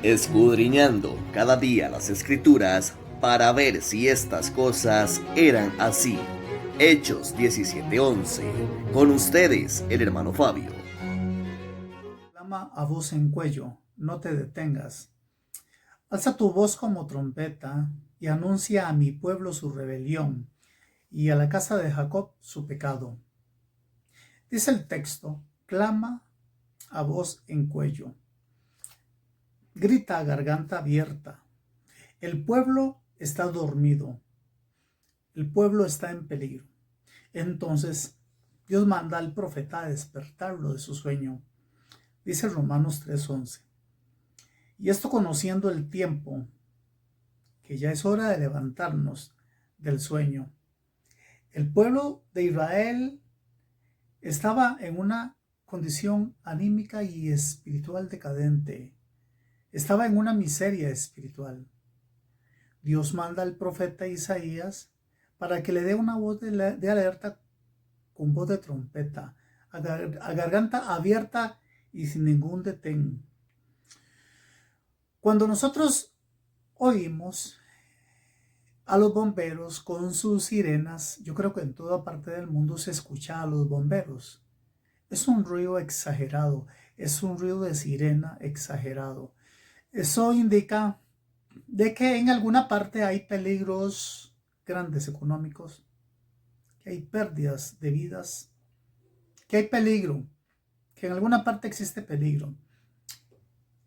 escudriñando cada día las Escrituras para ver si estas cosas eran así. Hechos 17:11. Con ustedes, el hermano Fabio. Clama a voz en cuello, no te detengas. Alza tu voz como trompeta y anuncia a mi pueblo su rebelión y a la casa de Jacob su pecado. Dice el texto, clama a voz en cuello. Grita a garganta abierta. El pueblo está dormido. El pueblo está en peligro. Entonces Dios manda al profeta a despertarlo de su sueño. Dice Romanos 3:11. Y esto conociendo el tiempo, que ya es hora de levantarnos del sueño. El pueblo de Israel estaba en una condición anímica y espiritual decadente. Estaba en una miseria espiritual. Dios manda al profeta Isaías para que le dé una voz de alerta con voz de trompeta, a garganta abierta y sin ningún detén. Cuando nosotros oímos a los bomberos con sus sirenas, yo creo que en toda parte del mundo se escucha a los bomberos. Es un ruido exagerado, es un ruido de sirena exagerado. Eso indica de que en alguna parte hay peligros grandes económicos, que hay pérdidas de vidas, que hay peligro, que en alguna parte existe peligro.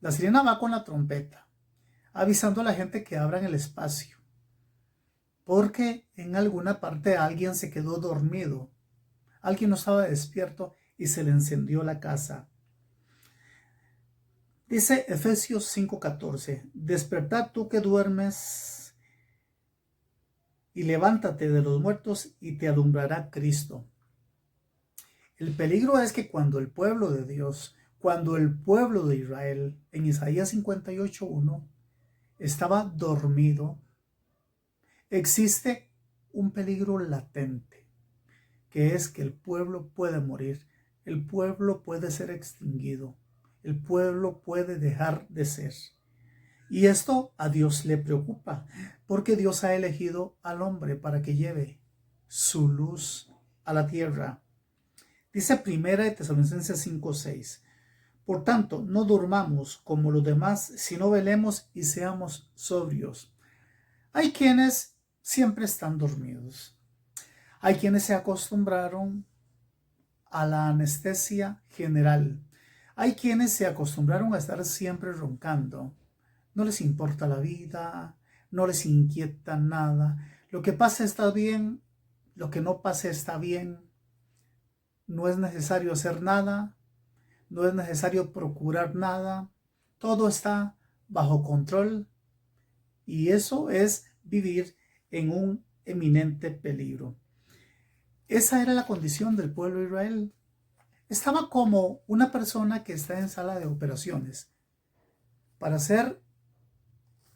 La sirena va con la trompeta, avisando a la gente que abran el espacio, porque en alguna parte alguien se quedó dormido, alguien no estaba despierto y se le encendió la casa. Dice Efesios 5:14, despertad tú que duermes y levántate de los muertos y te alumbrará Cristo. El peligro es que cuando el pueblo de Dios, cuando el pueblo de Israel, en Isaías 58:1, estaba dormido, existe un peligro latente, que es que el pueblo puede morir, el pueblo puede ser extinguido, el pueblo puede dejar de ser. Y esto a Dios le preocupa, porque Dios ha elegido al hombre para que lleve su luz a la tierra. Dice Primera de Tesalonicenses 5:6. Por tanto, no durmamos como los demás, sino velemos y seamos sobrios. Hay quienes siempre están dormidos. Hay quienes se acostumbraron a la anestesia general. Hay quienes se acostumbraron a estar siempre roncando. No les importa la vida, no les inquieta nada. Lo que pase está bien, lo que no pase está bien. No es necesario hacer nada, no es necesario procurar nada. Todo está bajo control y eso es vivir en un eminente peligro. Esa era la condición del pueblo de Israel. Estaba como una persona que está en sala de operaciones para ser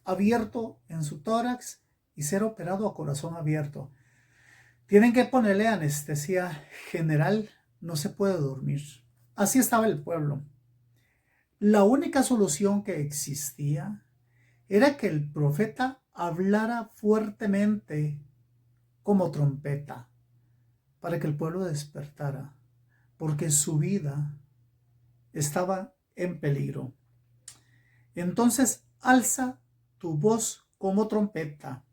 abierto en su tórax y ser operado a corazón abierto. Tienen que ponerle anestesia general, no se puede dormir. Así estaba el pueblo. La única solución que existía era que el profeta hablara fuertemente como trompeta para que el pueblo despertara, porque su vida estaba en peligro. Entonces, alza tu voz como trompeta.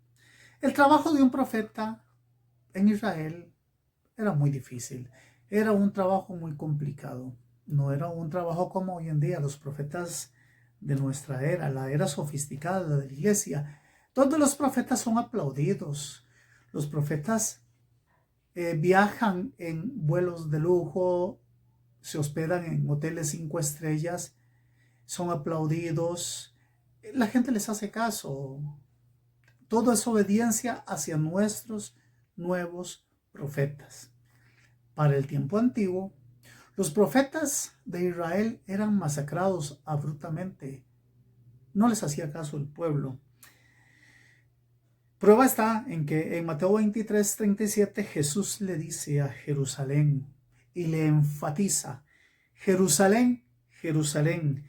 El trabajo de un profeta en Israel era muy difícil, era un trabajo muy complicado, no era un trabajo como hoy en día. Los profetas de nuestra era, la era sofisticada de la iglesia, todos los profetas son aplaudidos. Los profetas viajan en vuelos de lujo, se hospedan en hoteles 5 estrellas, son aplaudidos, la gente les hace caso. Todo es obediencia hacia nuestros nuevos profetas. Para el tiempo antiguo, los profetas de Israel eran masacrados abruptamente. No les hacía caso el pueblo. Prueba está en que en Mateo 23:37 Jesús le dice a Jerusalén y le enfatiza: Jerusalén, Jerusalén,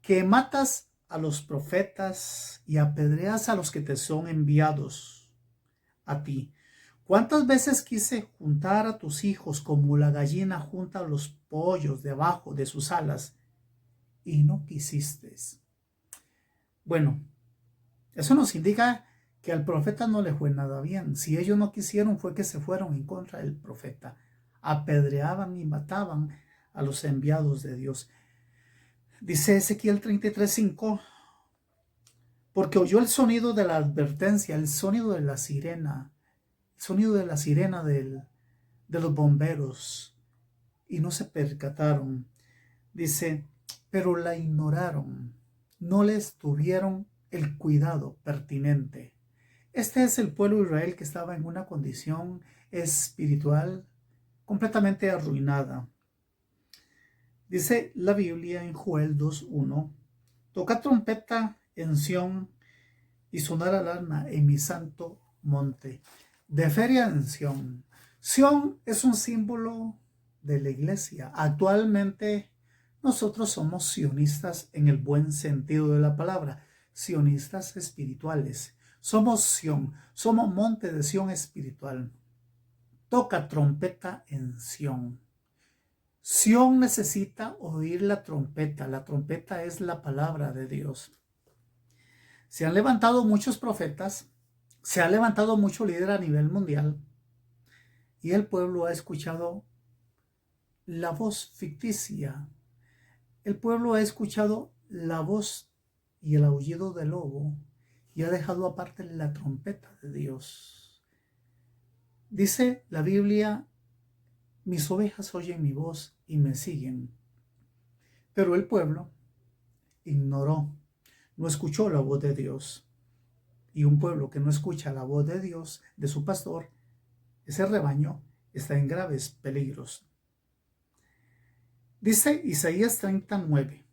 que matas a los profetas y apedreas a los que te son enviados a ti. ¿Cuántas veces quise juntar a tus hijos como la gallina junta a los pollos debajo de sus alas y no quisiste? Bueno, eso nos indica que al profeta no le fue nada bien. Si ellos no quisieron, fue que se fueron en contra del profeta. Apedreaban y mataban a los enviados de Dios. Dice Ezequiel 33:5, porque oyó el sonido de la advertencia, el sonido de la sirena, el sonido de la sirena de los bomberos, y no se percataron. Dice, pero la ignoraron, no les tuvieron el cuidado pertinente. Este es el pueblo de Israel que estaba en una condición espiritual completamente arruinada. Dice la Biblia en Joel 2:1, toca trompeta en Sión y sonar alarma en mi santo monte. De feria en Sión. Sión es un símbolo de la iglesia. Actualmente nosotros somos sionistas en el buen sentido de la palabra, sionistas espirituales. Somos Sión, somos monte de Sión espiritual. Toca trompeta en Sión. Sión necesita oír la trompeta. La trompeta es la palabra de Dios. Se han levantado muchos profetas, se ha levantado mucho líder a nivel mundial y el pueblo ha escuchado la voz ficticia. El pueblo ha escuchado la voz y el aullido del lobo y ha dejado aparte la trompeta de Dios. Dice la Biblia, mis ovejas oyen mi voz y me siguen. Pero el pueblo ignoró, no escuchó la voz de Dios. Y un pueblo que no escucha la voz de Dios, de su pastor, ese rebaño está en graves peligros. Dice Isaías 39,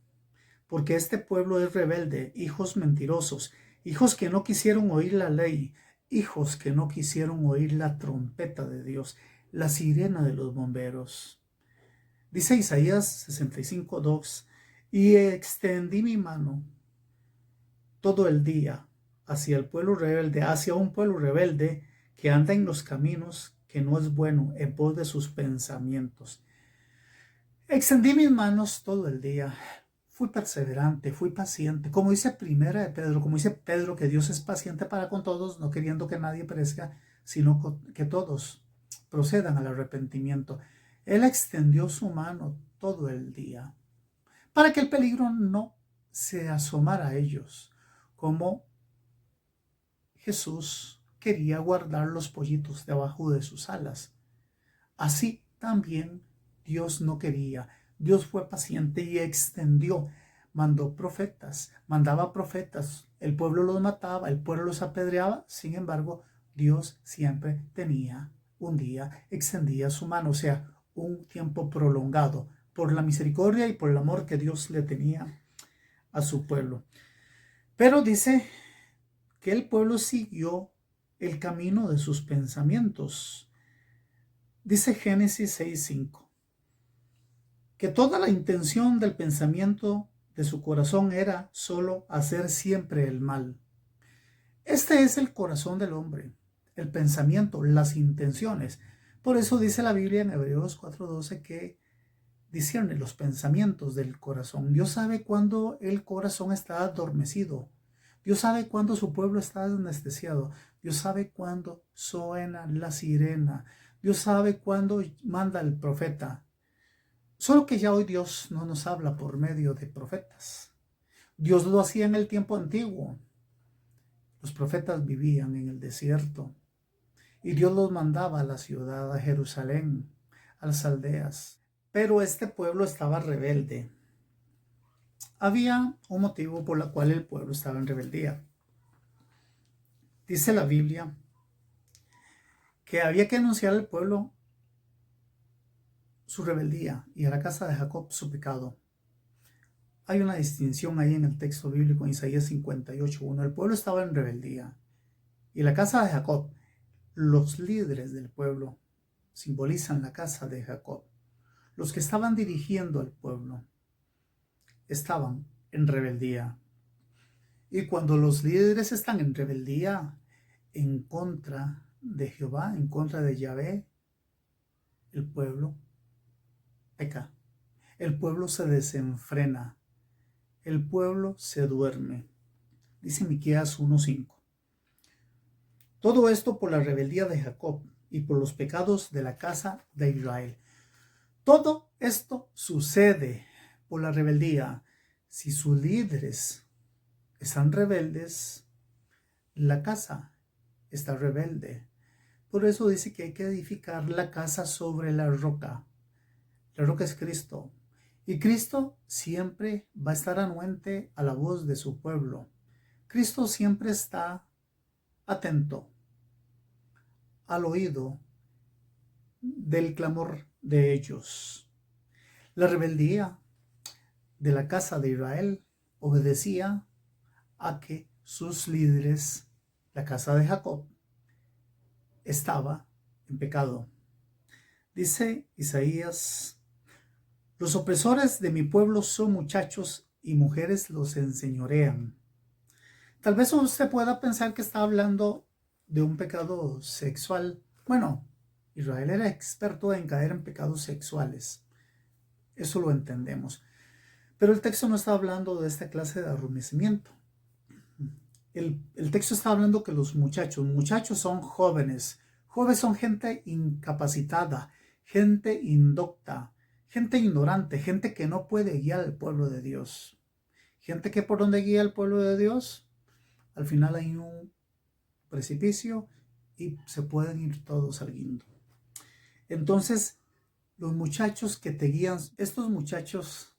porque este pueblo es rebelde, hijos mentirosos, hijos que no quisieron oír la ley, hijos que no quisieron oír la trompeta de Dios, la sirena de los bomberos. Dice Isaías 65:2, y extendí mi mano todo el día hacia el pueblo rebelde, hacia un pueblo rebelde que anda en los caminos que no es bueno, en pos de sus pensamientos. Extendí mis manos todo el día, fui perseverante, fui paciente, como dice primera de Pedro, como dice Pedro, que Dios es paciente para con todos, no queriendo que nadie perezca, sino que todos procedan al arrepentimiento. Él extendió su mano todo el día para que el peligro no se asomara a ellos, como Jesús quería guardar los pollitos debajo de sus alas. Así también Dios no quería. Dios fue paciente y extendió, mandaba profetas, el pueblo los mataba, el pueblo los apedreaba, sin embargo, Dios siempre tenía un día, extendía su mano, o sea, un tiempo prolongado, por la misericordia y por el amor que Dios le tenía a su pueblo. Pero dice que el pueblo siguió el camino de sus pensamientos. Dice Génesis 6:5, que toda la intención del pensamiento de su corazón era solo hacer siempre el mal. Este es el corazón del hombre, el pensamiento, las intenciones. Por eso dice la Biblia en Hebreos 4:12 que discierne los pensamientos del corazón. Dios sabe cuándo el corazón está adormecido. Dios sabe cuándo su pueblo está anestesiado. Dios sabe cuándo suena la sirena. Dios sabe cuándo manda el profeta. Solo que ya hoy Dios no nos habla por medio de profetas. Dios lo hacía en el tiempo antiguo. Los profetas vivían en el desierto y Dios los mandaba a la ciudad, a Jerusalén, a las aldeas. Pero este pueblo estaba rebelde. Había un motivo por el cual el pueblo estaba en rebeldía. Dice la Biblia que había que anunciar al pueblo su rebeldía y a la casa de Jacob su pecado. Hay una distinción ahí en el texto bíblico en Isaías 58:1. El pueblo estaba en rebeldía y la casa de Jacob, los líderes del pueblo, simbolizan la casa de Jacob. Los que estaban dirigiendo al pueblo estaban en rebeldía. Y cuando los líderes están en rebeldía en contra de Jehová, en contra de Yahvé, el pueblo peca. El pueblo se desenfrena. El pueblo se duerme. Dice Miqueas 1:5. Todo esto por la rebeldía de Jacob y por los pecados de la casa de Israel. Todo esto sucede por la rebeldía. Si sus líderes están rebeldes, la casa está rebelde. Por eso dice que hay que edificar la casa sobre la roca. La roca es Cristo. Y Cristo siempre va a estar anuente a la voz de su pueblo. Cristo siempre está atento al oído del clamor de ellos. La rebeldía de la casa de Israel obedecía a que sus líderes, la casa de Jacob, estaba en pecado. Dice Isaías: los opresores de mi pueblo son muchachos y mujeres los enseñorean. Tal vez usted pueda pensar que está hablando de un pecado sexual. Bueno, Israel era experto en caer en pecados sexuales. Eso lo entendemos. Pero el texto no está hablando de esta clase de adormecimiento. El texto está hablando que los muchachos son jóvenes. Jóvenes son gente incapacitada, gente indocta, gente ignorante, gente que no puede guiar al pueblo de Dios. Gente que por donde guía al pueblo de Dios, al final hay un precipicio y se pueden ir todos al guindo. Entonces, los muchachos que te guían, estos muchachos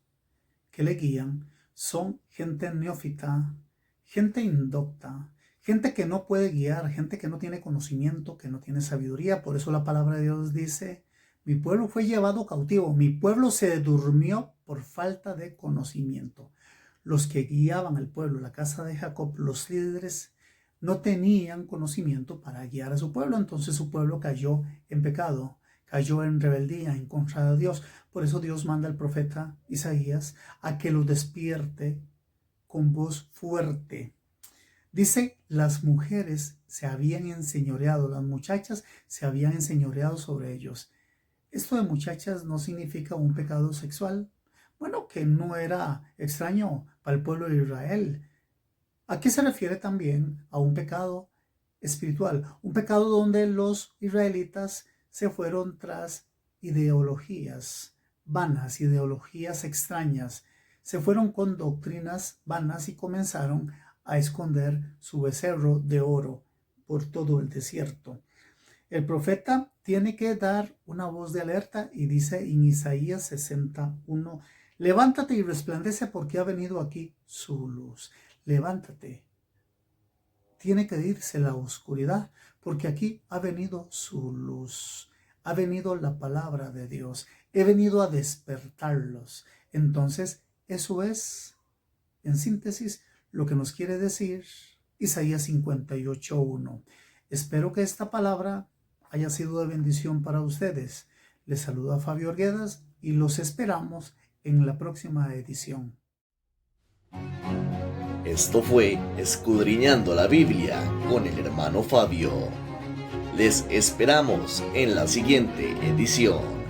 que le guían, son gente neófita, gente indocta, gente que no puede guiar, gente que no tiene conocimiento, que no tiene sabiduría. Por eso la palabra de Dios dice: mi pueblo fue llevado cautivo, mi pueblo se durmió por falta de conocimiento. Los que guiaban al pueblo, la casa de Jacob, los líderes, no tenían conocimiento para guiar a su pueblo. Entonces su pueblo cayó en pecado, cayó en rebeldía en contra de Dios. Por eso Dios manda al profeta Isaías a que los despierte con voz fuerte. Dice: las mujeres se habían enseñoreado, las muchachas se habían enseñoreado sobre ellos. Esto de muchachas no significa un pecado sexual. Bueno, que no era extraño para el pueblo de Israel. Aquí se refiere también a un pecado espiritual, un pecado donde los israelitas se fueron tras ideologías vanas, ideologías extrañas. Se fueron con doctrinas vanas y comenzaron a esconder su becerro de oro por todo el desierto. El profeta tiene que dar una voz de alerta y dice en Isaías 61: levántate y resplandece porque ha venido aquí su luz. Levántate. Tiene que irse la oscuridad porque aquí ha venido su luz. Ha venido la palabra de Dios. He venido a despertarlos. Entonces, eso es, en síntesis, lo que nos quiere decir Isaías 58:1. Espero que esta palabra haya sido de bendición para ustedes. Les saluda Fabio Arguedas y los esperamos en la próxima edición. Esto fue Escudriñando la Biblia con el hermano Fabio. Les esperamos en la siguiente edición.